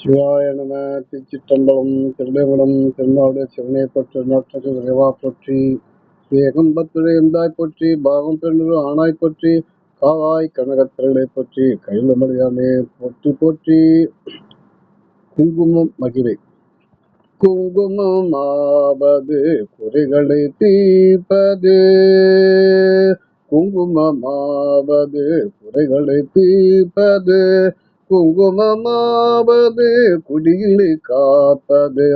சிவாய நம. திருச்சிற்றம்பலம். திருடகுடம் திருநாடு சிவனை போற்று நாட்டது விரைவா போற்றி. ஏகம்பத்துரை எந்தாய் போற்றி. பாகம் பெருநூறு ஆனாய் போற்றி. காவாய் கனகத்திரளை போற்றி. கைலமலையானே போற்றி போற்றி. குங்குமம் மகிழை. குங்குமமாவது குறைகளை தீர்ப்பது. குங்குமமாவது குறைகளை தீர்ப்பது. குங்குமமாவது குடியினை காப்பது.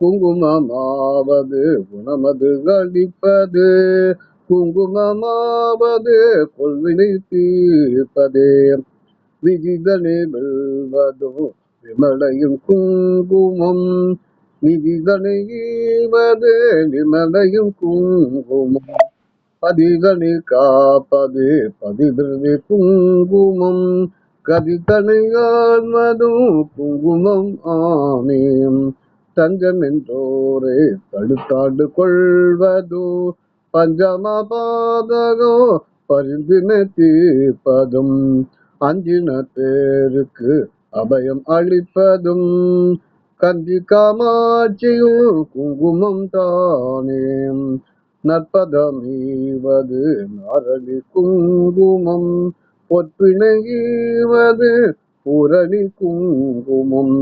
குங்குமமாவது குணமது அளிப்பது. குங்குமமாவது கொள்வினை தீர்ப்பதே. விதிதனை வெல்வதோ விமலையும் குங்குமம். நிதிதனை ஈவது விமலையும் குங்குமம். பதிதனை காப்பது பதிவிருது குங்குமம். கதிதனை ஆழ்வதும் குங்குமம் ஆமேம். தஞ்சம் என்றோரே தடுத்தாண்டு கொள்வதோ பஞ்சம பாதகோ பரிந்தினை தீர்ப்பதும். அஞ்சின பேருக்கு அபயம் அளிப்பதும். கஞ்சி காமாட்சியும் குங்குமம் தானே. நற்பதமீவது நாரணி குங்குமம். பொற்பிணைவது பூரணி குங்குமம்.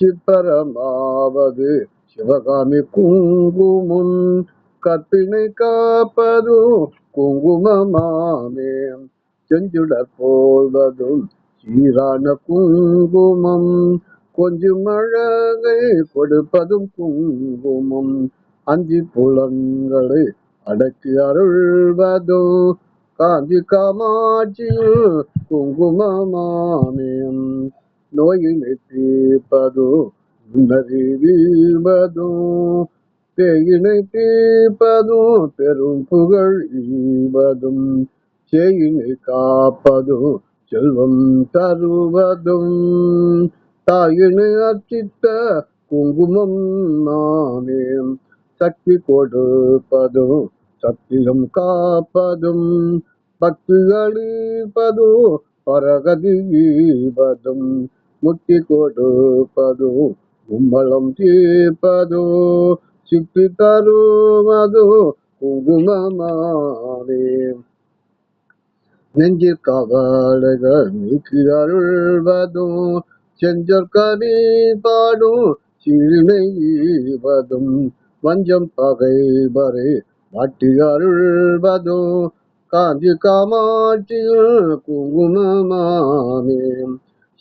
சிற்பரமாவது சிவகாமி குங்குமம். கற்பினை காப்பது குங்குமமாமே. செஞ்சுடர் போவதும் சீரான குங்குமம். கொஞ்சம் அழகை கொடுப்பதும் குங்குமம். அஞ்சி புலன்களை அடக்கி அருள்வதோ காஞ்சி காமாட்சியில் குங்குமமாமேம். நோயினை தீர்ப்பதோ வீழ்வதோ. பேயினை தீர்ப்பதும் பெரும் புகழ் ஈவதும். சேயினை காப்பதும் செல்வம் தருவதும். தாயினை அர்ச்சித்த குங்குமம் நாமேம். சக்தி கொடுப்பதும் சத்தியம் காப்பதும். பக்தி அளிப்பதோ பரகதி ஈவதும். முக்தி கொடுப்பதோ கும்பலம் தீர்ப்பதோ. சித்தி தருவதோ குங்குமமாவே. நெஞ்சில் கவலைகள் நீக்கி அருள்வதோ செஞ்சொற்கனி பாடும் சீரினை ஈவதும். வஞ்சம் பகைவரை மாட்டி அருள்வதோ காஞ்சி காமாட்சியில் குங்குமமாமே.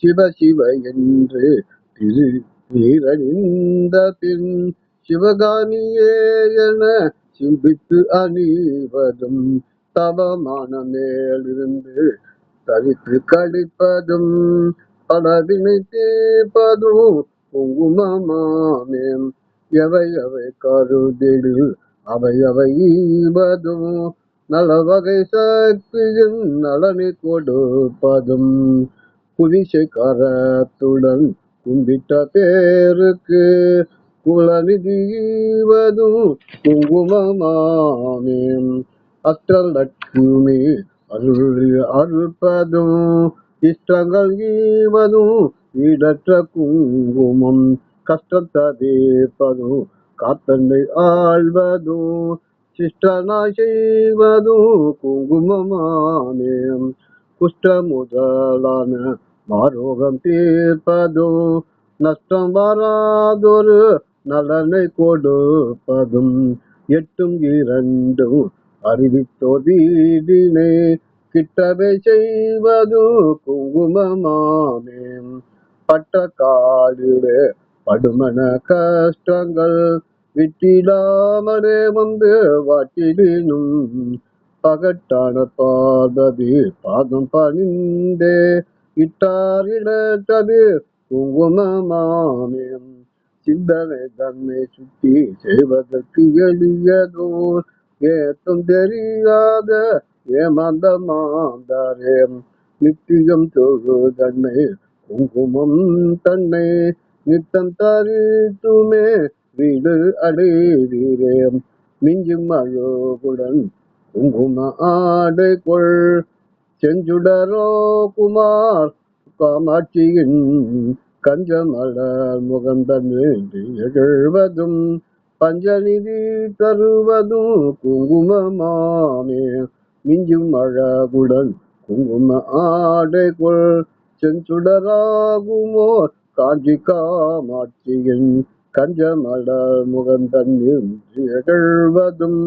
சிவ சிவ என்று திரு நீரணிந்த பின் சிவகாமியே என சிந்தித்து அணிவதும். தவமான மேலிருந்து தரித்து கழிப்பதும். பலவினை தீர்ப்பதும் குங்குமமாமே. எவை அவை கருதிடு அவை அவை ஈவதும். நல வகை சக்தியின் நலனை கொடுப்பதும். குவிசை கரத்துடன் கும்பிட்ட பேருக்கு குலநிதி ஈவதும் குங்குமமாமே. அஷ்டலட்சுமி அருள்பதும். இஷ்டங்கள் ஈவதும் ஈடற்ற குங்குமம். கஷ்டம் தவிர்ப்பதும் காத்தன்னை ஆழ்வதும். சிஷ்டனாய் செய்வதும் குங்குமமாமே. குஷ்ட முதலான மாரோகம் தீர்ப்பதும். நஷ்டம் வராதொரு நலனை கொடுப்பதும். எட்டும் இரண்டும் அறிவித்தோர் வீடினை கிட்டவை செய்வது குங்குமமாமே. பட்ட காலிலே படுமன கஷ்டங்கள் விட்டிடாமலே வந்து வாட்டிடினும். பகட்டான பார்வதி பாதம் பணிந்தே இட்டாரிடத்தது குங்குமமாமே. சிந்தனை தன்னை சுத்தி செய்வதற்கு எளியதோர் ஏத்தும் தெரியாத ஏமாந்த மாந்தாரே. நித்தியம் தொழு தன்னை குங்குமம் தன்னை நித்தம் தரித்துமே வீடு அடைவீரே. மிஞ்சும் அழகுடன் குங்கும ஆடை கொள் செஞ்சுடரோ குமார் காமாட்சியின் கஞ்சமலர் முகந்தன்று எழுவதும் பஞ்சநிதி தருவதும் குங்குமமாமே மிஞ்சும் அழகுடன் குங்கும ஆடைக்குள் செஞ்சுடராகுமோர் காஞ்சி காமாட்சியின் கஞ்சமலர் முகந்தன்று எழுவதும்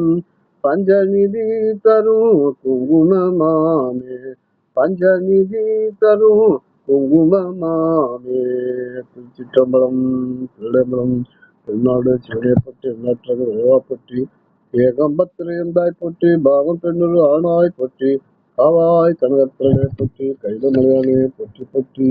பஞ்சநிதி தரும் குங்குமமாமே பஞ்சநிதி தரும் குங்குமமாமே. திருச்சிற்றம்பலம். திருடம்பலம். திருநாடு சிவனைப்பற்றி எண்ணற்றது விரைவாப்பற்றி ஏகம்பத்திரை எந்தாய் போற்றி பாகம் பெண்ணொரு ஆணாய் போற்றி காவாய் கனகத்திரனை போற்றி கைலமலையானே போற்றி போற்றி.